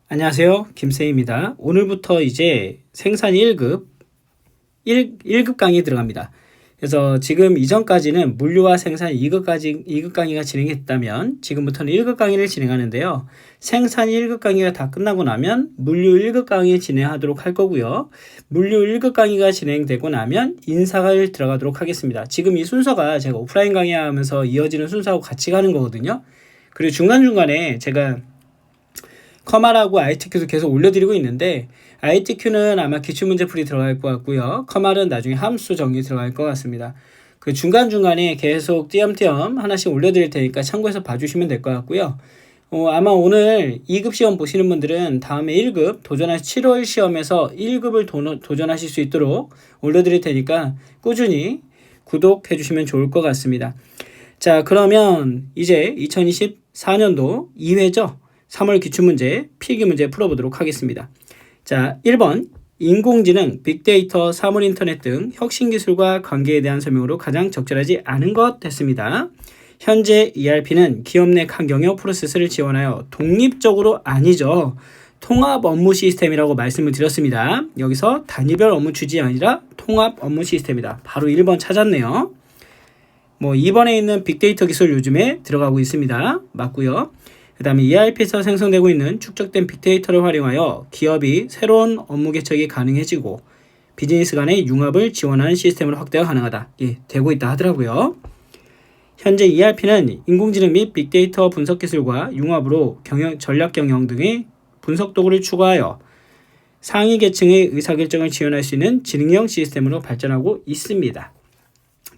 안녕하세요. 김쌤입니다. 오늘부터 이제 생산 1급, 1급 강의 들어갑니다. 그래서 지금 이전까지는 물류와 생산 2급 강의가 진행했다면 지금부터는 1급 강의를 진행하는데요. 생산 1급 강의가 다 끝나고 나면 물류 1급 강의 진행하도록 할 거고요. 물류 1급 강의가 진행되고 나면 인사를 들어가도록 하겠습니다. 지금 이 순서가 제가 오프라인 강의하면서 이어지는 순서하고 같이 가는 거거든요. 그리고 중간중간에 제가 커말하고 ITQ도 계속 올려드리고 있는데 ITQ는 아마 기출문제풀이 들어갈 것 같고요. 커말은 나중에 함수 정리 들어갈 것 같습니다. 그 중간중간에 계속 띄엄띄엄 하나씩 올려드릴 테니까 참고해서 봐주시면 될 것 같고요. 아마 오늘 2급 시험 보시는 분들은 다음에 1급 도전하실 7월 시험에서 1급을 도전하실 수 있도록 올려드릴 테니까 꾸준히 구독해 주시면 좋을 것 같습니다. 자, 그러면 이제 2024년도 2회죠. 3월 기출문제, 필기문제 풀어보도록 하겠습니다. 자, 1번 인공지능, 빅데이터, 사물인터넷 등 혁신기술과 관계에 대한 설명으로 가장 적절하지 않은 것 됐습니다. 현재 ERP는 기업 내 칸경영 프로세스를 지원하여 독립적으로 아니죠. 통합 업무 시스템이라고 말씀을 드렸습니다. 여기서 단위별 업무 추진이 아니라 통합 업무 시스템이다. 바로 1번 찾았네요. 2번에 있는 빅데이터 기술 요즘에 들어가고 있습니다. 맞고요. 그 다음에 ERP에서 생성되고 있는 축적된 빅데이터를 활용하여 기업이 새로운 업무 개척이 가능해지고 비즈니스 간의 융합을 지원하는 시스템으로 확대가 가능하다. 예, 되고 있다 하더라고요. 현재 ERP는 인공지능 및 빅데이터 분석 기술과 융합으로 전략 경영 등의 분석 도구를 추가하여 상위 계층의 의사결정을 지원할 수 있는 지능형 시스템으로 발전하고 있습니다.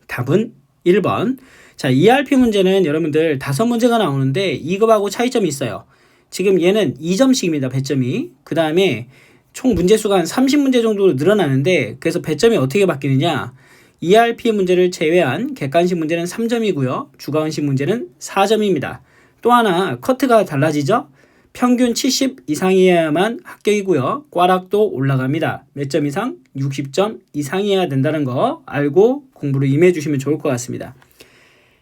답은 1번. 자, ERP 문제는 여러분들 5문제가 나오는데 2급하고 차이점이 있어요. 지금 얘는 2점씩입니다. 배점이. 그 다음에 총 문제수가 한 30문제 정도로 늘어나는데 그래서 배점이 어떻게 바뀌느냐. ERP 문제를 제외한 객관식 문제는 3점이고요. 주관식 문제는 4점입니다. 또 하나 커트가 달라지죠. 평균 70 이상이어야만 합격이고요. 꽈락도 올라갑니다. 몇 점 이상? 60점 이상이어야 된다는 거 알고 공부를 임해 주시면 좋을 것 같습니다.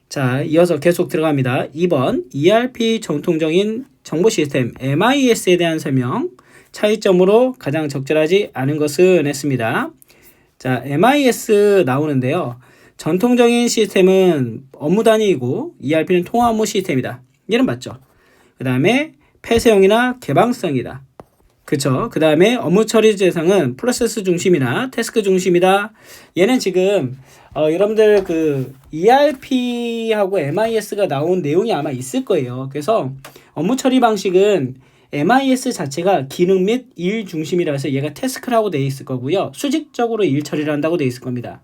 자, 이어서 계속 들어갑니다. 2번 ERP 정통적인 정보 시스템 MIS에 대한 설명. 차이점으로 가장 적절하지 않은 것은 했습니다. 자, MIS 나오는데요. 전통적인 시스템은 업무 단위이고 ERP는 통합 업무 시스템이다. 얘는 맞죠. 그 다음에 폐쇄형이나 개방성이다. 그쵸. 그 다음에 업무 처리 대상은 프로세스 중심이나 태스크 중심이다. 얘는 지금 여러분들 그 ERP하고 MIS가 나온 내용이 아마 있을 거예요. 그래서 업무 처리 방식은 MIS 자체가 기능 및 일 중심이라서 얘가 태스크라고 되어 있을 거고요. 수직적으로 일 처리를 한다고 되어 있을 겁니다.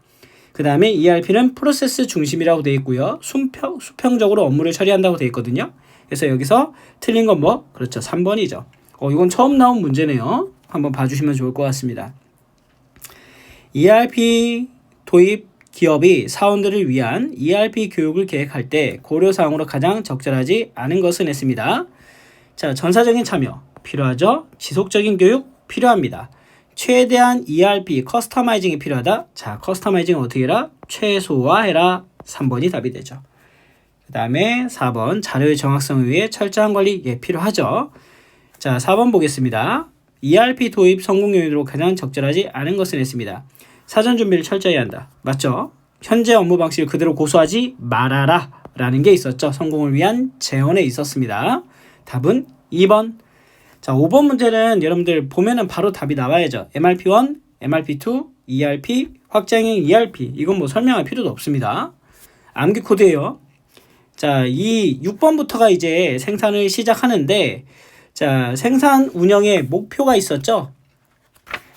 그 다음에 ERP는 프로세스 중심이라고 되어 있고요. 수평적으로 업무를 처리한다고 되어 있거든요. 그래서 여기서 틀린 건 그렇죠. 3번이죠. 이건 처음 나온 문제네요. 한번 봐주시면 좋을 것 같습니다. ERP 도입 기업이 사원들을 위한 ERP 교육을 계획할 때 고려사항으로 가장 적절하지 않은 것은 했습니다. 자, 전사적인 참여 필요하죠. 지속적인 교육 필요합니다. 최대한 ERP 커스터마이징이 필요하다. 자, 커스터마이징은 어떻게 해라? 최소화해라. 3번이 답이 되죠. 그 다음에 4번 자료의 정확성을 위해 철저한 관리 필요하죠. 자, 4번 보겠습니다. ERP 도입 성공 요인으로 가장 적절하지 않은 것은 했습니다. 사전 준비를 철저히 한다. 맞죠? 현재 업무 방식을 그대로 고수하지 말아라 라는 게 있었죠. 성공을 위한 제언에 있었습니다. 답은 2번. 자, 5번 문제는 여러분들 보면은 바로 답이 나와야죠. MRP1, MRP2, ERP, 확장형 ERP. 이건 설명할 필요도 없습니다. 암기 코드예요. 자, 이 6번부터가 이제 생산을 시작하는데 자, 생산 운영의 목표가 있었죠.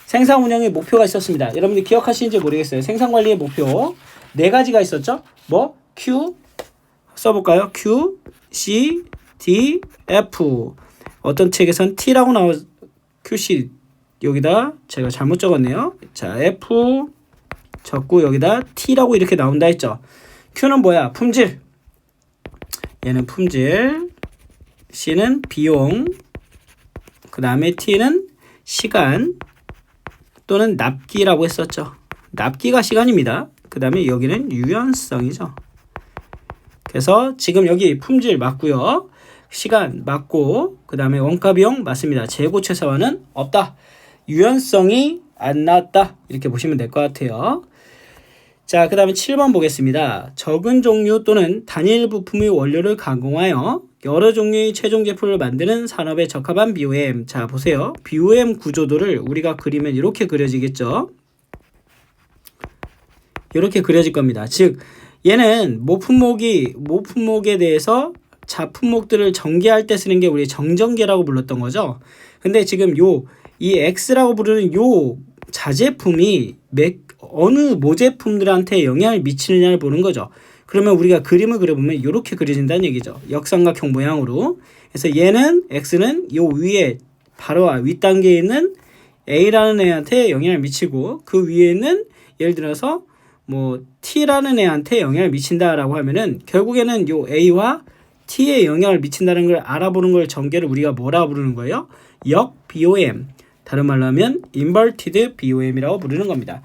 생산 운영의 목표가 있었습니다. 여러분들 기억하시는지 모르겠어요. 생산 관리의 목표 4가지가 있었죠. Q 써볼까요? Q, C, D, F. 어떤 책에선 T라고 나와 QC 여기다 제가 잘못 적었네요. 자, F 적고 여기다 T라고 이렇게 나온다 했죠. Q는 뭐야? 품질. 얘는 품질. C는 비용. 그 다음에 T는 시간 또는 납기라고 했었죠. 납기가 시간입니다. 그 다음에 여기는 유연성이죠. 그래서 지금 여기 품질 맞고요. 시간 맞고 그 다음에 원가 비용 맞습니다. 재고 최소화는 없다. 유연성이 안 나왔다. 이렇게 보시면 될 것 같아요. 자, 그 다음에 7번 보겠습니다. 적은 종류 또는 단일 부품의 원료를 가공하여 여러 종류의 최종 제품을 만드는 산업에 적합한 BOM. 자, 보세요. BOM 구조도를 우리가 그리면 이렇게 그려지겠죠. 이렇게 그려질 겁니다. 즉, 얘는 모품목에 대해서 자품목들을 전개할 때 쓰는 게 우리 정전개라고 불렀던 거죠. 근데 지금 이 X라고 부르는 요 자제품이 어느 모제품들한테 영향을 미치느냐를 보는 거죠. 그러면 우리가 그림을 그려보면 이렇게 그려진다는 얘기죠. 역삼각형 모양으로. 그래서 얘는 X는 요 위에 바로 윗단계에 있는 A라는 애한테 영향을 미치고 그 위에 있는 예를 들어서 뭐 T라는 애한테 영향을 미친다라고 하면은 결국에는 요 A와 T에 영향을 미친다는 걸 알아보는 걸 전개를 우리가 뭐라 부르는 거예요? 역 BOM. 다른 말로 하면 inverted BOM이라고 부르는 겁니다.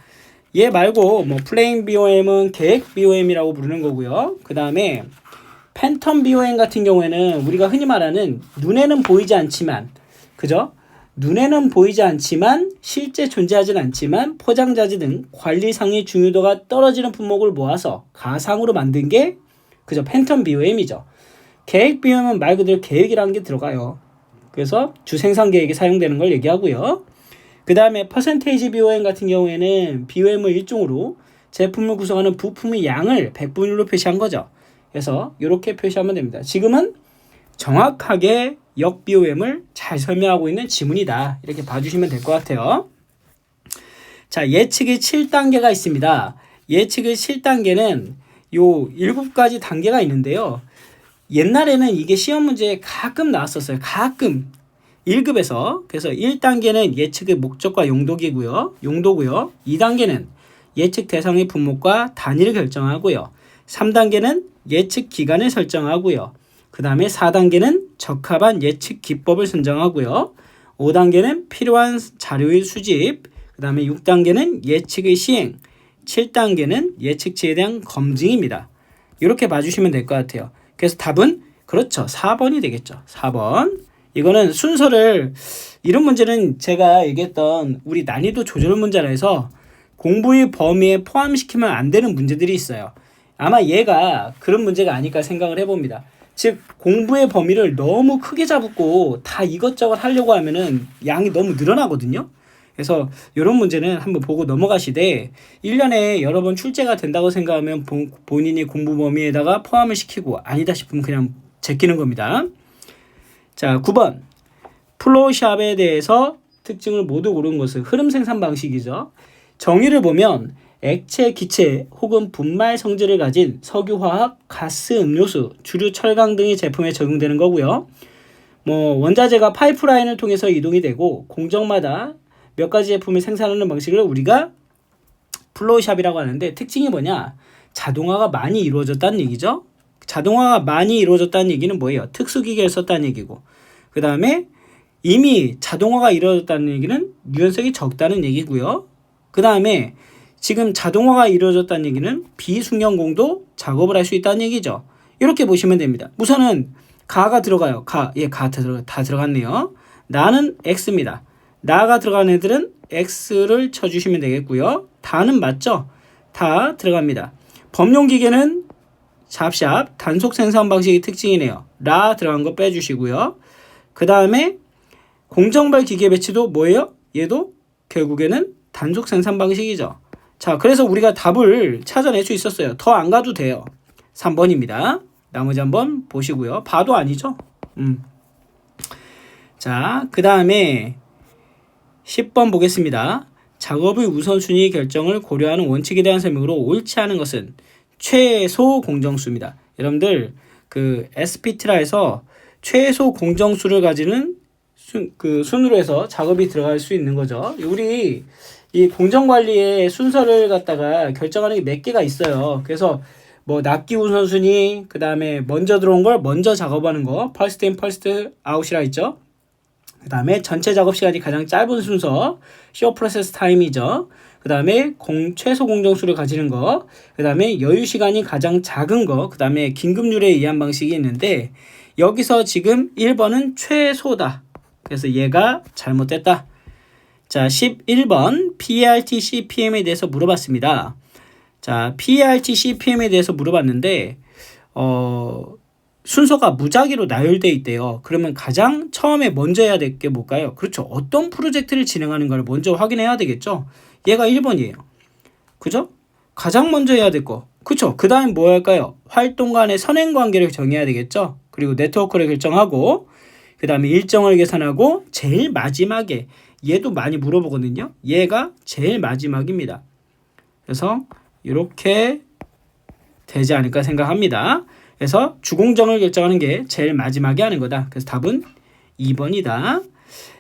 얘 말고 뭐 플레인 BOM은 계획 BOM이라고 부르는 거고요. 그 다음에 팬텀 BOM 같은 경우에는 우리가 흔히 말하는 눈에는 보이지 않지만, 그죠? 눈에는 보이지 않지만 실제 존재하진 않지만 포장자재 등 관리상의 중요도가 떨어지는 품목을 모아서 가상으로 만든 게 그죠? 팬텀 BOM이죠. 계획 BOM은 말 그대로 계획이라는 게 들어가요. 그래서 주생산 계획에 사용되는 걸 얘기하고요. 그 다음에 퍼센테이지 BOM 같은 경우에는 BOM을 일종으로 제품을 구성하는 부품의 양을 백분율로 표시한 거죠. 그래서 이렇게 표시하면 됩니다. 지금은 정확하게 역 BOM을 잘 설명하고 있는 지문이다. 이렇게 봐주시면 될 것 같아요. 자, 예측의 7단계가 있습니다. 예측의 7단계는 요 7가지 단계가 있는데요. 옛날에는 이게 시험 문제에 가끔 나왔었어요. 가끔 1급에서. 그래서 1단계는 예측의 목적과 용도고요. 2단계는 예측 대상의 품목과 단위를 결정하고요. 3단계는 예측 기간을 설정하고요. 그 다음에 4단계는 적합한 예측 기법을 선정하고요. 5단계는 필요한 자료의 수집, 그 다음에 6단계는 예측의 시행, 7단계는 예측치에 대한 검증입니다. 이렇게 봐주시면 될 것 같아요. 그래서 답은 그렇죠. 4번이 되겠죠. 4번. 이거는 순서를, 이런 문제는 제가 얘기했던 우리 난이도 조절 문제라 해서 공부의 범위에 포함시키면 안 되는 문제들이 있어요. 아마 얘가 그런 문제가 아닐까 생각을 해봅니다. 즉 공부의 범위를 너무 크게 잡고 다 이것저것 하려고 하면은 양이 너무 늘어나거든요. 그래서 이런 문제는 한번 보고 넘어가시되 1년에 여러 번 출제가 된다고 생각하면 본인이 공부 범위에다가 포함을 시키고 아니다 싶으면 그냥 제끼는 겁니다. 자, 9번. 플로우샵에 대해서 특징을 모두 고른 것은 흐름 생산 방식이죠. 정의를 보면 액체, 기체 혹은 분말 성질을 가진 석유화학, 가스, 음료수, 주류, 철강 등의 제품에 적용되는 거고요. 뭐 원자재가 파이프라인을 통해서 이동이 되고 공정마다 몇 가지 제품을 생산하는 방식을 우리가 플로우샵이라고 하는데 특징이 뭐냐? 자동화가 많이 이루어졌다는 얘기죠. 자동화가 많이 이루어졌다는 얘기는 뭐예요? 특수기계를 썼다는 얘기고 그 다음에 이미 자동화가 이루어졌다는 얘기는 유연성이 적다는 얘기고요. 그 다음에 지금 자동화가 이루어졌다는 얘기는 비숙련공도 작업을 할 수 있다는 얘기죠. 이렇게 보시면 됩니다. 우선은 가가 들어가요. 가 다 들어갔네요. 나는 X입니다. 나가 들어간 애들은 X를 쳐주시면 되겠고요. 다는 맞죠? 다 들어갑니다. 범용기계는 샵샵 단속 생산 방식의 특징이네요. 라 들어간 거 빼주시고요. 그 다음에 공정발 기계 배치도 뭐예요? 얘도 결국에는 단속 생산 방식이죠. 자, 그래서 우리가 답을 찾아낼 수 있었어요. 더 안 가도 돼요. 3번입니다. 나머지 한번 보시고요. 봐도 아니죠? 자, 그 다음에 10번 보겠습니다. 작업의 우선순위 결정을 고려하는 원칙에 대한 설명으로 옳지 않은 것은 최소 공정수입니다. 여러분들 그 SPT라 해서 최소 공정수를 가지는 순으로 해서 작업이 들어갈 수 있는 거죠. 우리 이 공정관리의 순서를 갖다가 결정하는 게 몇 개가 있어요. 그래서 뭐 납기 우선순위, 그 다음에 먼저 들어온 걸 먼저 작업하는 거, first in, first out이라 있죠. 그 다음에 전체 작업 시간이 가장 짧은 순서, show process time이죠. 그 다음에 최소 공정수를 가지는 거, 그 다음에 여유 시간이 가장 작은 거, 그 다음에 긴급률에 의한 방식이 있는데 여기서 지금 1번은 최소다. 그래서 얘가 잘못됐다. 자, 11번 PERT CPM에 대해서 물어봤습니다. 자, PERT CPM에 대해서 물어봤는데 순서가 무작위로 나열되어 있대요. 그러면 가장 처음에 먼저 해야 될 게 뭘까요? 그렇죠. 어떤 프로젝트를 진행하는 걸 먼저 확인해야 되겠죠. 얘가 1번이에요. 그죠? 가장 먼저 해야 될 거. 그쵸? 그 다음 뭐 할까요? 활동 간의 선행관계를 정해야 되겠죠? 그리고 네트워크를 결정하고 그 다음에 일정을 계산하고 제일 마지막에 얘도 많이 물어보거든요. 얘가 제일 마지막입니다. 그래서 이렇게 되지 않을까 생각합니다. 그래서 주공정을 결정하는 게 제일 마지막에 하는 거다. 그래서 답은 2번이다.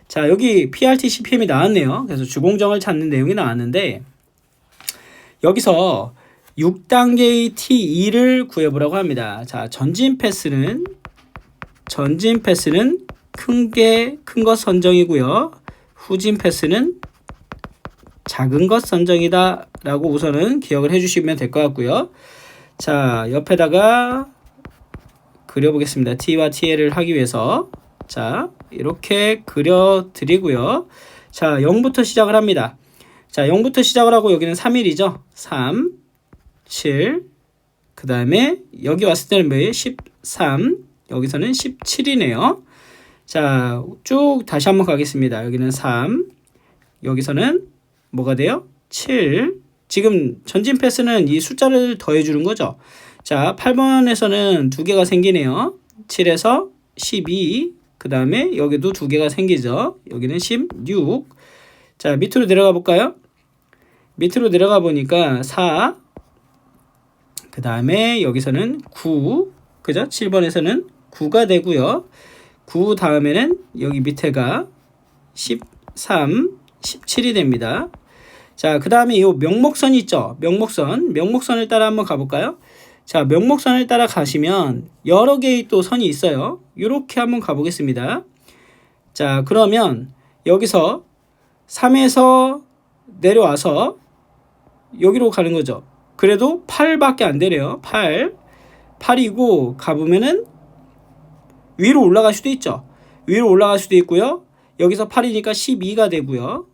자, 여기 PRT CPM이 나왔네요. 그래서 주공정을 찾는 내용이 나왔는데 여기서 6단계의 T2를 구해보라고 합니다. 자, 전진 패스는 큰 것 선정이고요. 후진 패스는 작은 것 선정이다 라고 우선은 기억을 해주시면 될 것 같고요. 자, 옆에다가 그려보겠습니다. T와 TL을 하기 위해서. 자, 이렇게 그려드리고요. 자, 0부터 시작을 합니다. 자, 0부터 시작을 하고 여기는 3일이죠. 3, 7, 그 다음에 여기 왔을 때는 뭐예요? 13, 여기서는 17이네요. 자, 쭉 다시 한번 가겠습니다. 여기는 3, 여기서는 뭐가 돼요? 7. 지금 전진 패스는 이 숫자를 더해 주는 거죠. 자, 8번에서는 두 개가 생기네요. 7에서 12, 그 다음에 여기도 두 개가 생기죠. 여기는 16. 자, 밑으로 내려가 볼까요? 밑으로 내려가 보니까 4, 그 다음에 여기서는 9, 그죠? 7번에서는 9가 되고요. 9 다음에는 여기 밑에가 13, 17이 됩니다. 자, 그 다음에 이 명목선 있죠? 명목선을 따라 한번 가볼까요? 자, 명목선을 따라 가시면 여러 개의 또 선이 있어요. 이렇게 한번 가보겠습니다. 자, 그러면 여기서 3에서 내려와서 여기로 가는 거죠. 그래도 8밖에 안 되네요. 8이고 가보면은 위로 올라갈 수도 있죠. 위로 올라갈 수도 있고요. 여기서 8이니까 12가 되고요.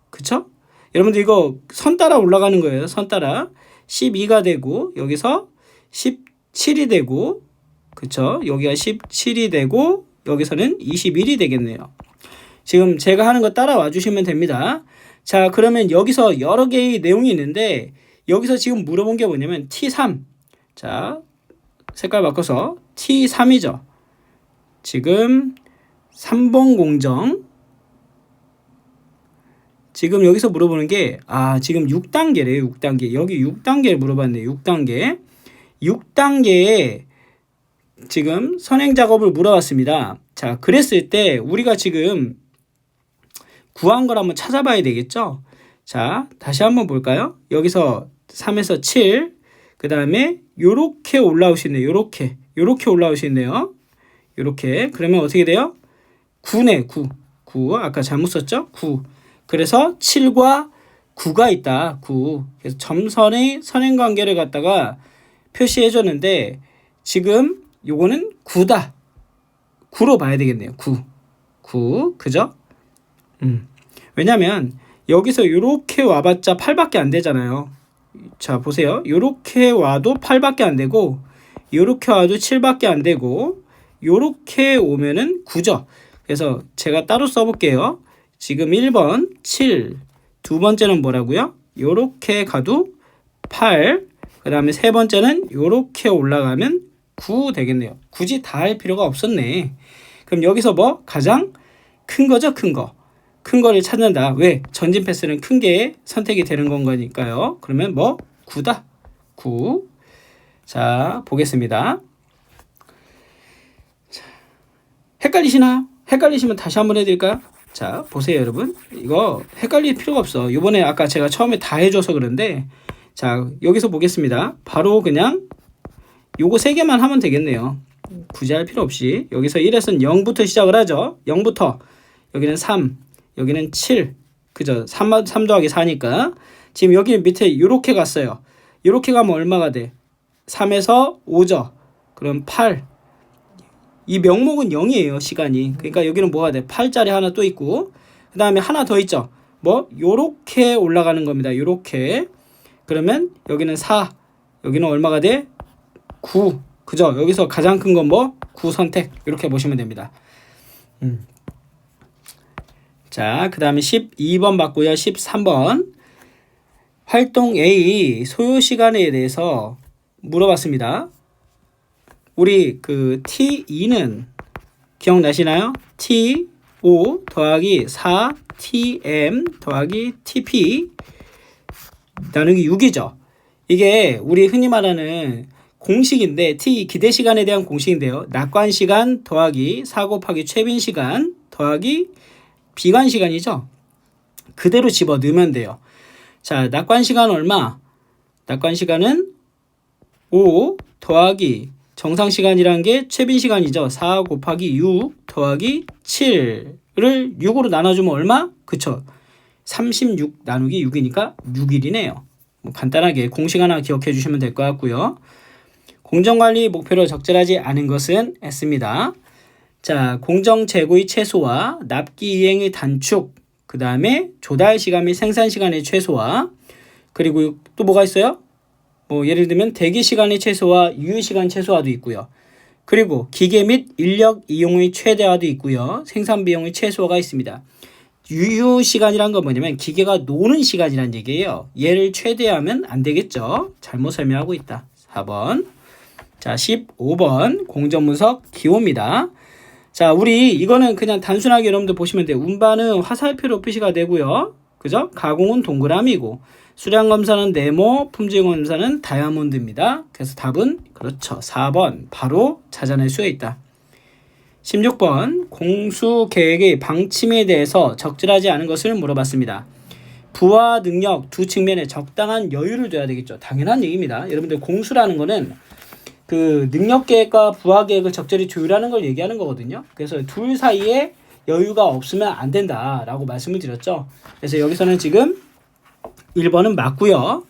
그쵸? 여러분들 이거 선 따라 올라가는 거예요. 선 따라 12가 되고 여기서 17이 되고 그쵸? 여기가 17이 되고 여기서는 21이 되겠네요. 지금 제가 하는 거 따라와 주시면 됩니다. 자, 그러면 여기서 여러 개의 내용이 있는데 여기서 지금 물어본 게 뭐냐면 T3. 자, 색깔 바꿔서 T3이죠. 지금 3번 공정. 지금 여기서 물어보는 게 지금 6단계래요. 6단계. 여기 6단계를 물어봤네요. 6단계. 6단계에 지금 선행 작업을 물어봤습니다. 자, 그랬을 때 우리가 지금 구한 걸 한번 찾아봐야 되겠죠? 자, 다시 한번 볼까요? 여기서 3에서 7, 그 다음에 요렇게 올라오시네요. 요렇게 올라오시네요. 요렇게. 그러면 어떻게 돼요? 9네, 9. 아까 잘못 썼죠? 9. 그래서 7과 9가 있다. 9. 그래서 점선의 선행관계를 갖다가 표시해 줬는데 지금 요거는 9다. 9로 봐야 되겠네요. 9. 그죠? 왜냐면 여기서 요렇게 와봤자 8밖에 안 되잖아요. 자, 보세요. 요렇게 와도 8밖에 안 되고 요렇게 와도 7밖에 안 되고 요렇게 오면은 9죠. 그래서 제가 따로 써볼게요. 지금 1번 7, 두 번째는 뭐라고요? 요렇게 가도 8, 그 다음에 세 번째는 요렇게 올라가면 9 되겠네요. 굳이 다 할 필요가 없었네. 그럼 여기서 뭐? 가장 큰 거죠, 큰 거. 큰 거를 찾는다. 왜? 전진 패스는 큰 게 선택이 되는 건 거니까요. 그러면 뭐? 9다. 9. 자, 보겠습니다. 자, 헷갈리시나요? 헷갈리시면 다시 한번 해드릴까요? 자, 보세요, 여러분. 이거 헷갈릴 필요가 없어. 요번에 아까 제가 처음에 다 해줘서 그런데, 자, 여기서 보겠습니다. 바로 그냥 요거 3개만 하면 되겠네요. 굳이 할 필요 없이. 여기서 1에서는 0부터 시작을 하죠. 0부터. 여기는 3, 여기는 7. 그죠? 3 더하기 4니까. 지금 여기 밑에 요렇게 갔어요. 요렇게 가면 얼마가 돼? 3에서 5죠. 그럼 8. 이 명목은 0이에요. 시간이. 그러니까 여기는 뭐가 돼? 8자리 하나 또 있고 그 다음에 하나 더 있죠. 뭐 요렇게 올라가는 겁니다. 요렇게. 그러면 여기는 4. 여기는 얼마가 돼? 9. 그죠? 여기서 가장 큰 건 뭐? 9 선택. 이렇게 보시면 됩니다. 자, 그 다음에 12번 받고요. 13번. 활동 A 소요 시간에 대해서 물어봤습니다. 우리 그 T2는 기억나시나요? T5 더하기 4TM 더하기 TP 나누기 6이죠. 이게 우리 흔히 말하는 공식인데 T 기대 시간에 대한 공식인데요. 낙관 시간 더하기 4 곱하기 최빈 시간 더하기 비관 시간이죠. 그대로 집어 넣으면 돼요. 자, 낙관 시간 얼마? 낙관 시간은 5 더하기 정상 시간이란 게 최빈 시간이죠. 4 곱하기 6 더하기 7을 6으로 나눠주면 얼마? 그쵸. 36 나누기 6이니까 6일이네요. 뭐 간단하게 공식 하나 기억해 주시면 될 것 같고요. 공정관리 목표로 적절하지 않은 것은 S입니다. 자, 공정 재고의 최소화, 납기 이행의 단축, 그 다음에 조달 시간 및 생산 시간의 최소화, 그리고 또 뭐가 있어요? 뭐 예를 들면 대기 시간의 최소화, 유효 시간 최소화도 있고요. 그리고 기계 및 인력 이용의 최대화도 있고요. 생산 비용의 최소화가 있습니다. 유효 시간이란 건 뭐냐면 기계가 노는 시간이란 얘기예요. 얘를 최대화하면 안 되겠죠. 잘못 설명하고 있다. 4번. 자, 15번 공정분석 기호입니다. 자, 우리 이거는 그냥 단순하게 여러분들 보시면 돼요. 운반은 화살표로 표시가 되고요. 그죠? 가공은 동그라미고 수량 검사는 네모, 품질 검사는 다이아몬드입니다. 그래서 답은 그렇죠. 4번 바로 찾아낼 수 있다. 16번 공수 계획의 방침에 대해서 적절하지 않은 것을 물어봤습니다. 부와 능력 두 측면에 적당한 여유를 둬야 되겠죠. 당연한 얘기입니다. 여러분들 공수라는 거는 그 능력 계획과 부하 계획을 적절히 조율하는 걸 얘기하는 거거든요. 그래서 둘 사이에 여유가 없으면 안 된다라고 말씀을 드렸죠. 그래서 여기서는 지금 1번은 맞고요.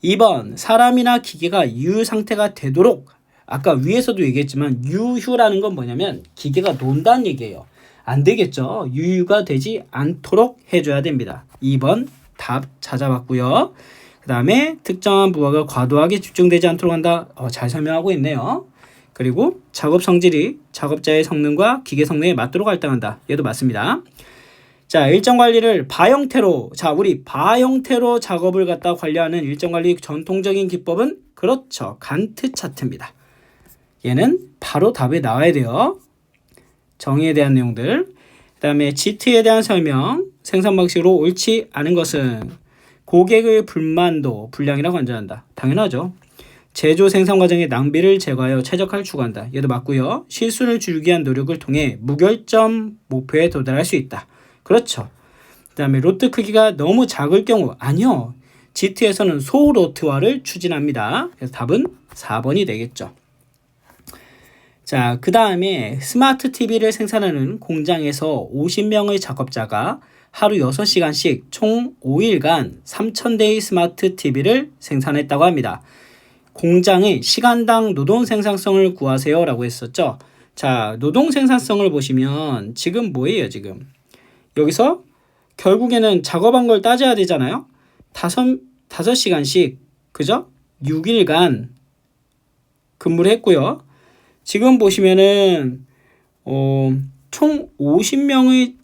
2번 사람이나 기계가 유휴 상태가 되도록 아까 위에서도 얘기했지만 유휴라는 건 뭐냐면 기계가 논다는 얘기예요. 안 되겠죠. 유휴가 되지 않도록 해줘야 됩니다. 2번 답 찾아봤고요. 그 다음에 특정한 부하가 과도하게 집중되지 않도록 한다. 잘 설명하고 있네요. 그리고 작업 성질이 작업자의 성능과 기계 성능에 맞도록 할당한다. 얘도 맞습니다. 자, 일정 관리를 바 형태로, 자, 우리 바 형태로 작업을 갖다 관리하는 일정 관리 전통적인 기법은 그렇죠. 간트 차트입니다. 얘는 바로 답에 나와야 돼요. 정의에 대한 내용들. 그 다음에 GT에 대한 설명, 생산 방식으로 옳지 않은 것은 고객의 불만도 불량이라고 간주한다. 당연하죠. 제조 생산 과정의 낭비를 제거하여 최적화를 추구한다. 얘도 맞고요. 실수를 줄이기 위한 노력을 통해 무결점 목표에 도달할 수 있다. 그렇죠. 그 다음에 로트 크기가 너무 작을 경우 아니요. GT에서는 소로트화를 추진합니다. 그래서 답은 4번이 되겠죠. 자, 그 다음에 스마트 TV를 생산하는 공장에서 50명의 작업자가 하루 6시간씩 총 5일간 3,000대의 스마트 TV를 생산했다고 합니다. 공장의 시간당 노동 생산성을 구하세요 라고 했었죠. 자, 노동 생산성을 보시면 지금 뭐예요 지금? 여기서 결국에는 작업한 걸 따져야 되잖아요. 5시간씩 그죠? 6일간 근무를 했고요. 지금 보시면은 총 50명의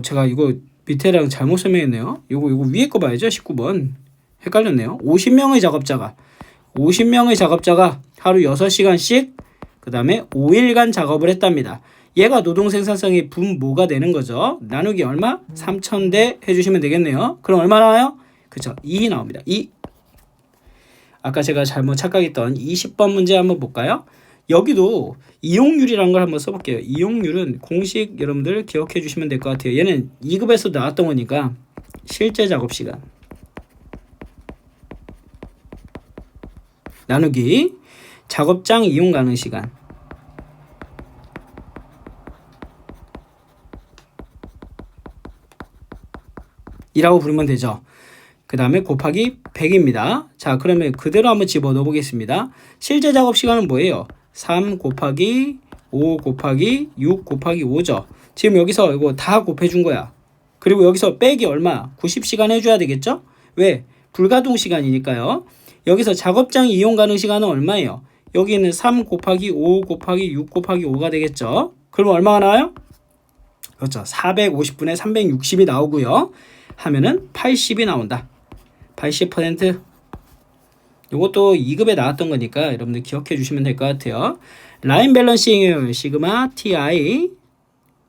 제가 이거 밑에랑 잘못 설명했네요. 이거 위에 거 봐야죠. 19번. 헷갈렸네요. 50명의 작업자가 하루 6시간씩 그 다음에 5일간 작업을 했답니다. 얘가 노동 생산성의 분모가 되는 거죠. 나누기 얼마? 3,000대 해주시면 되겠네요. 그럼 얼마 나와요? 그쵸. 2 나옵니다. 2. 아까 제가 잘못 착각했던 20번 문제 한번 볼까요? 여기도 이용률이라는 걸 한번 써볼게요. 이용률은 공식 여러분들 기억해 주시면 될 것 같아요. 얘는 2급에서 나왔던 거니까 실제 작업 시간 나누기 작업장 이용 가능 시간 이라고 부르면 되죠. 그 다음에 곱하기 100입니다. 자, 그러면 그대로 한번 집어넣어 보겠습니다. 실제 작업 시간은 뭐예요? 3 곱하기 5 곱하기 6 곱하기 5죠. 지금 여기서 이거 다 곱해준 거야. 그리고 여기서 빼기 얼마? 90시간 해줘야 되겠죠? 왜? 불가동 시간이니까요. 여기서 작업장 이용 가능 시간은 얼마예요? 여기는 3 곱하기 5 곱하기 6 곱하기 5가 되겠죠? 그러면 얼마가 나와요? 그렇죠. 450분의 360이 나오고요. 하면은 80이 나온다. 80%. 이것도 2급에 나왔던 거니까 여러분들 기억해 주시면 될 것 같아요. 라인 밸런싱을 시그마 ti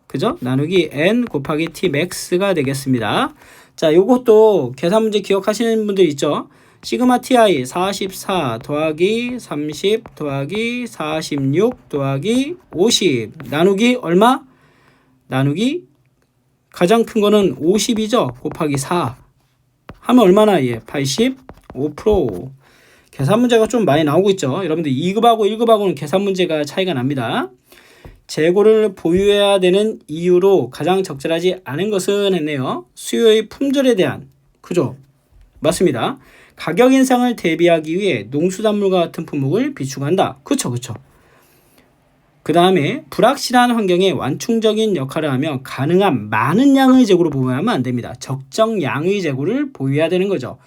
그죠? 나누기 n 곱하기 t max가 되겠습니다. 자, 요것도 계산 문제 기억하시는 분들 있죠? 시그마 ti 44 더하기 30 더하기 46 더하기 50 나누기 얼마? 나누기 가장 큰 거는 50이죠. 곱하기 4 하면 얼마나? 85%. 계산 문제가 좀 많이 나오고 있죠. 여러분들 2급하고 1급하고는 계산 문제가 차이가 납니다. 재고를 보유해야 되는 이유로 가장 적절하지 않은 것은 했네요. 수요의 품절에 대한, 그죠? 맞습니다. 가격 인상을 대비하기 위해 농수산물과 같은 품목을 비축한다. 그쵸. 그 다음에 불확실한 환경에 완충적인 역할을 하며 가능한 많은 양의 재고를 보유하면 안 됩니다. 적정 양의 재고를 보유해야 되는 거죠.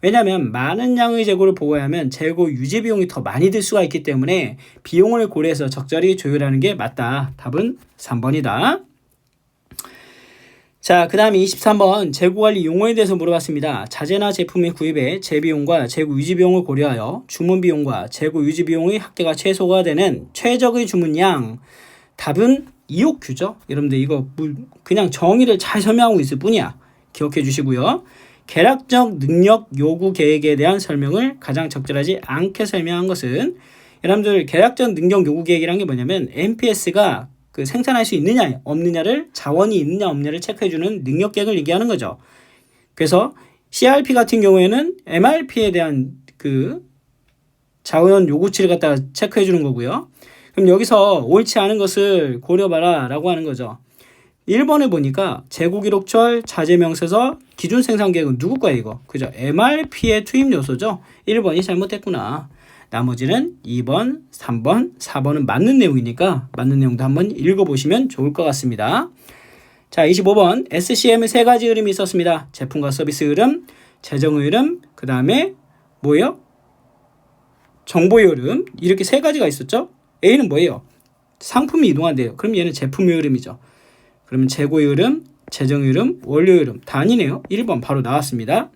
왜냐하면 많은 양의 재고를 보유하면 재고 유지 비용이 더 많이 들 수가 있기 때문에 비용을 고려해서 적절히 조율하는 게 맞다. 답은 3번이다. 자, 그 다음에 23번 재고관리 용어에 대해서 물어봤습니다. 자재나 제품의 구입에 재비용과 재고 유지 비용을 고려하여 주문 비용과 재고 유지 비용의 합계가 최소가 되는 최적의 주문량. 답은 EOQ죠. 여러분들 이거 그냥 정의를 잘 설명하고 있을 뿐이야. 기억해 주시고요. 계략적 능력 요구 계획에 대한 설명을 가장 적절하지 않게 설명한 것은, 여러분들 계략적 능력 요구 계획이란 게 뭐냐면 NPS가 그 생산할 수 있느냐 없느냐를, 자원이 있느냐 없느냐를 체크해주는 능력 계획을 얘기하는 거죠. 그래서 CRP 같은 경우에는 MRP에 대한 그 자원 요구치를 갖다가 체크해주는 거고요. 그럼 여기서 옳지 않은 것을 고려봐라 라고 하는 거죠. 1번을 보니까 재고기록철, 자재명세서, 기준생산계획은 누구 거야 이거? 그죠? MRP의 투입 요소죠? 1번이 잘못됐구나. 나머지는 2번, 3번, 4번은 맞는 내용이니까 맞는 내용도 한번 읽어보시면 좋을 것 같습니다. 자, 25번 SCM의 세 가지 흐름이 있었습니다. 제품과 서비스 흐름, 재정의 흐름, 그 다음에 뭐예요? 정보의 흐름. 이렇게 세 가지가 있었죠? A는 뭐예요? 상품이 이동한대요. 그럼 얘는 제품의 흐름이죠. 그러면 재고의 흐름, 재정의 흐름, 원료의 흐름. 단위네요. 1번 바로 나왔습니다.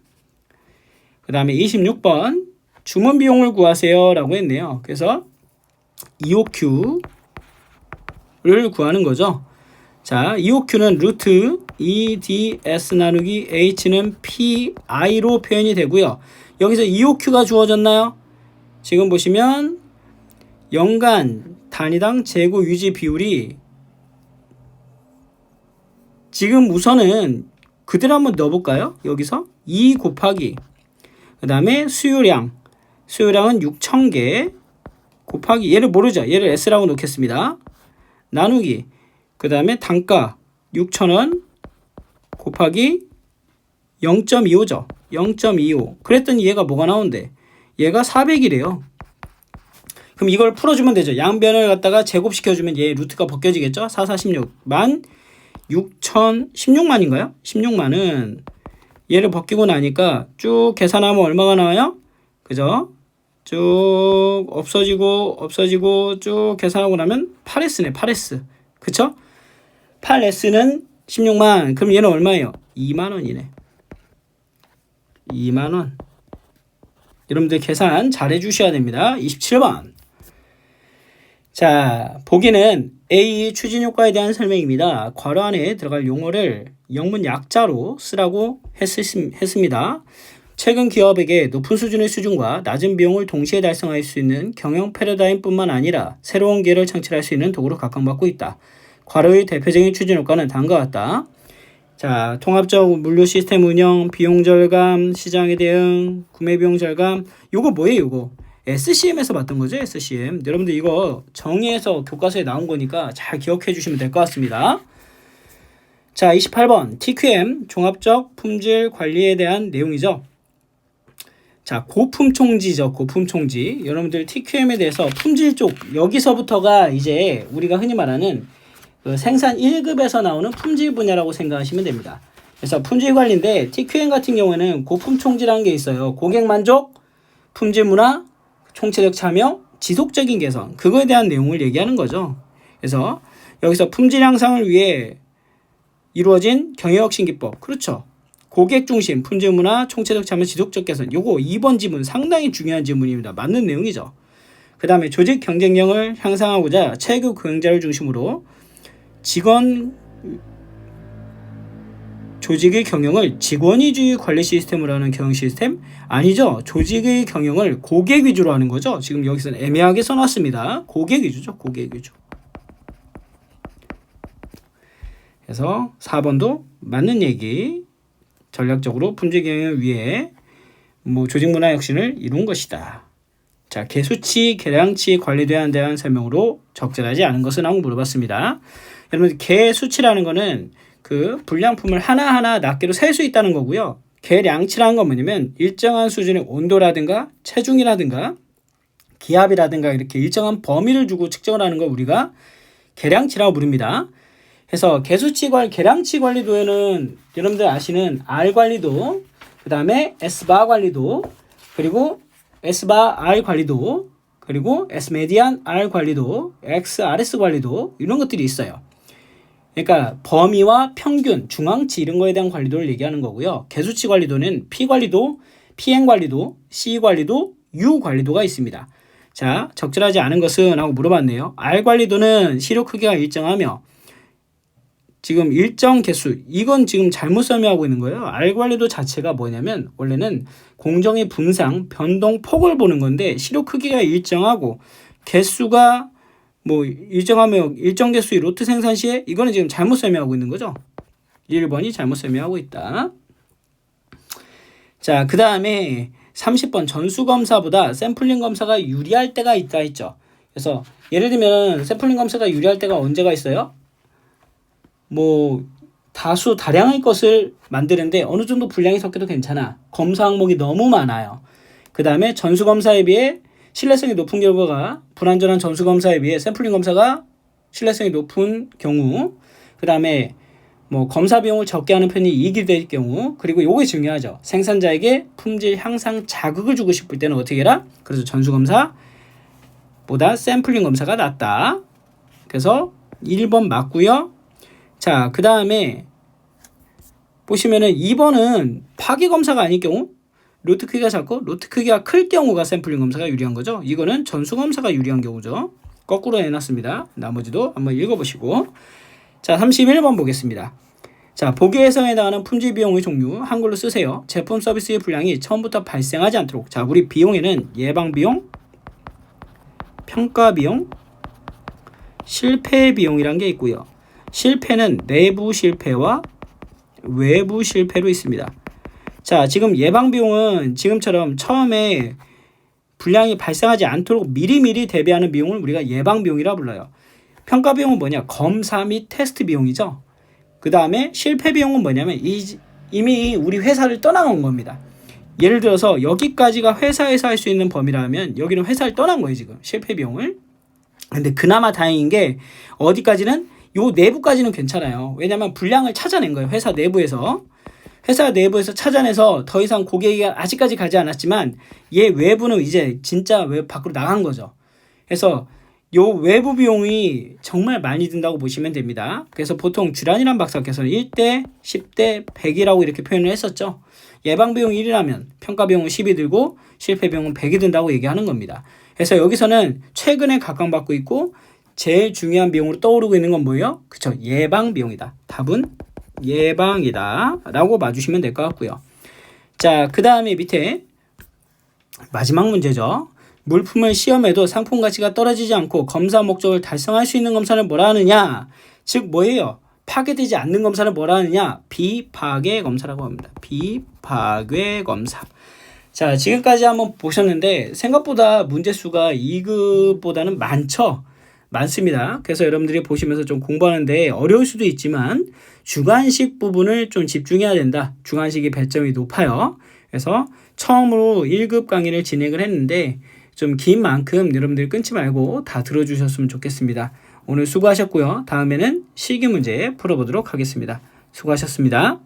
그 다음에 26번 주문 비용을 구하세요 라고 했네요. 그래서 EOQ를 구하는 거죠. 자, EOQ는 루트 EDS 나누기 H는 PI로 표현이 되고요. 여기서 EOQ가 주어졌나요? 지금 보시면 연간 단위당 재고 유지 비율이 지금 우선은 그대로 한번 넣어볼까요? 여기서 2 곱하기 그 다음에 수요량은 6,000개 곱하기, 얘를 모르죠? 얘를 S라고 놓겠습니다. 나누기 그 다음에 단가 6,000원 곱하기 0.25죠. 0.25. 그랬더니 얘가 뭐가 나온대? 얘가 400이래요. 그럼 이걸 풀어주면 되죠. 양변을 갖다가 제곱시켜주면 얘 루트가 벗겨지겠죠? 4, 4, 16. 16만인가요? 16만은 얘를 벗기고 나니까 쭉 계산하면 얼마가 나와요? 그죠? 쭉 없어지고 쭉 계산하고 나면 8S네. 8S. 그쵸? 8S는 16만. 그럼 얘는 얼마예요? 2만원이네. 2만원. 여러분들 계산 잘 해주셔야 됩니다. 27번. 자, 보기는 A 추진효과에 대한 설명입니다. 괄호 안에 들어갈 용어를 영문 약자로 쓰라고 했습니다. 최근 기업에게 높은 수준의 수준과 낮은 비용을 동시에 달성할 수 있는 경영 패러다임뿐만 아니라 새로운 기회를 창출할 수 있는 도구로 각광받고 있다. 괄호의 대표적인 추진효과는 다음과 같다. 자, 통합적 물류 시스템 운영, 비용 절감, 시장에 대응, 구매 비용 절감. 요거 뭐예요, 요거? SCM에서 봤던 거죠, SCM. 여러분들 이거 정의에서 교과서에 나온 거니까 잘 기억해 주시면 될 것 같습니다. 자, 28번 TQM 종합적 품질 관리에 대한 내용이죠. 자, 고품총지죠. 고품총지. 여러분들 TQM에 대해서 품질 쪽, 여기서부터가 이제 우리가 흔히 말하는 그 생산 1급에서 나오는 품질 분야라고 생각하시면 됩니다. 그래서 품질 관리인데 TQM 같은 경우에는 고품총지라는 게 있어요. 고객 만족, 품질 문화, 총체적 참여, 지속적인 개선. 그거에 대한 내용을 얘기하는 거죠. 그래서 여기서 품질 향상을 위해 이루어진 경영혁신 기법. 그렇죠. 고객 중심, 품질 문화, 총체적 참여, 지속적 개선. 요거 2번 지문 상당히 중요한 지문입니다. 맞는 내용이죠. 그 다음에 조직 경쟁력을 향상하고자 최고 경영자를 중심으로 조직의 경영을 직원위주의 관리 시스템으로 하는 경영 시스템? 아니죠. 조직의 경영을 고객 위주로 하는 거죠. 지금 여기서는 애매하게 써놨습니다. 고객 위주죠. 고객 위주. 그래서 4번도 맞는 얘기. 전략적으로 품질 경영을 위해 조직 문화 혁신을 이룬 것이다. 자, 개수치, 계량치 관리돼야 한다는 설명으로 적절하지 않은 것은 하고 물어봤습니다. 여러분, 개수치라는 거는 그 불량품을 하나하나 낱개로 셀 수 있다는 거고요. 계량치라는 건 뭐냐면 일정한 수준의 온도라든가 체중이라든가 기압이라든가 이렇게 일정한 범위를 주고 측정을 하는 걸 우리가 계량치라고 부릅니다. 그래서 개수치 계량치 관리도에는 여러분들 아시는 R 관리도, 그 다음에 S바 관리도, 그리고 S바 R 관리도, 그리고 S메디안 R 관리도, XRS 관리도 이런 것들이 있어요. 그러니까 범위와 평균, 중앙치 이런 거에 대한 관리도를 얘기하는 거고요. 개수치 관리도는 P 관리도, PM 관리도, C 관리도, U 관리도가 있습니다. 자, 적절하지 않은 것은 하고 물어봤네요. R 관리도는 시료 크기가 일정하며 지금 일정 개수, 이건 지금 잘못 설명하고 있는 거예요. R 관리도 자체가 뭐냐면 원래는 공정의 분상, 변동 폭을 보는 건데 시료 크기가 일정하고 개수가 일정하며 일정 개수의 로트 생산 시에 이거는 지금 잘못 설명하고 있는 거죠. 1번이 잘못 설명하고 있다. 자, 그 다음에 30번 전수검사보다 샘플링 검사가 유리할 때가 있다 했죠. 그래서 예를 들면 샘플링 검사가 유리할 때가 언제가 있어요? 다량의 것을 만드는데 어느 정도 분량이 섞여도 괜찮아. 검사 항목이 너무 많아요. 그 다음에 전수검사에 비해 신뢰성이 높은 결과가 불완전한 전수검사에 비해 샘플링 검사가 신뢰성이 높은 경우, 그 다음에 검사 비용을 적게 하는 편이 이익이 될 경우, 그리고 요게 중요하죠. 생산자에게 품질 향상 자극을 주고 싶을 때는 어떻게 해라? 그래서 전수검사보다 샘플링 검사가 낫다. 그래서 1번 맞고요. 자, 그 다음에 보시면은 2번은 파괴 검사가 아닐 경우, 로트 크기가 작고 로트 크기가 클 경우가 샘플링 검사가 유리한 거죠. 이거는 전수 검사가 유리한 경우죠. 거꾸로 해놨습니다. 나머지도 한번 읽어보시고. 자, 31번 보겠습니다. 자, 보기해성에 해당하는 품질 비용의 종류 한글로 쓰세요. 제품 서비스의 분량이 처음부터 발생하지 않도록. 자, 우리 비용에는 예방 비용, 평가 비용, 실패 비용이란 게 있고요. 실패는 내부 실패와 외부 실패로 있습니다. 자, 지금 예방 비용은 지금처럼 처음에 불량이 발생하지 않도록 미리미리 대비하는 비용을 우리가 예방 비용이라 불러요. 평가 비용은 뭐냐? 검사 및 테스트 비용이죠. 그 다음에 실패 비용은 뭐냐면 이미 우리 회사를 떠나온 겁니다. 예를 들어서 여기까지가 회사에서 할 수 있는 범위라면 여기는 회사를 떠난 거예요, 지금 실패 비용을. 근데 그나마 다행인 게 어디까지는 요 내부까지는 괜찮아요. 왜냐면 불량을 찾아낸 거예요. 회사 내부에서 찾아내서 더 이상 고객이 아직까지 가지 않았지만 얘 외부는 이제 진짜 밖으로 나간 거죠. 그래서 요 외부 비용이 정말 많이 든다고 보시면 됩니다. 그래서 보통 주란이란 박사께서는 1대 10대 100이라고 이렇게 표현을 했었죠. 예방 비용 1이라면 평가 비용은 10이 들고 실패 비용은 100이 든다고 얘기하는 겁니다. 그래서 여기서는 최근에 각광받고 있고 제일 중요한 비용으로 떠오르고 있는 건 뭐예요? 그쵸, 예방 비용이다. 답은 예방이다 라고 봐주시면 될 것 같고요. 자, 그 다음에 밑에 마지막 문제죠. 물품을 시험해도 상품 가치가 떨어지지 않고 검사 목적을 달성할 수 있는 검사를 뭐라 하느냐? 즉 뭐예요? 파괴되지 않는 검사를 뭐라 하느냐? 비파괴 검사라고 합니다. 비파괴 검사. 자, 지금까지 한번 보셨는데 생각보다 문제수가 2급보다는 많습니다. 그래서 여러분들이 보시면서 좀 공부하는데 어려울 수도 있지만 주관식 부분을 좀 집중해야 된다. 주관식이 배점이 높아요. 그래서 처음으로 1급 강의를 진행을 했는데 좀 긴 만큼 여러분들 끊지 말고 다 들어주셨으면 좋겠습니다. 오늘 수고하셨고요. 다음에는 실기 문제 풀어보도록 하겠습니다. 수고하셨습니다.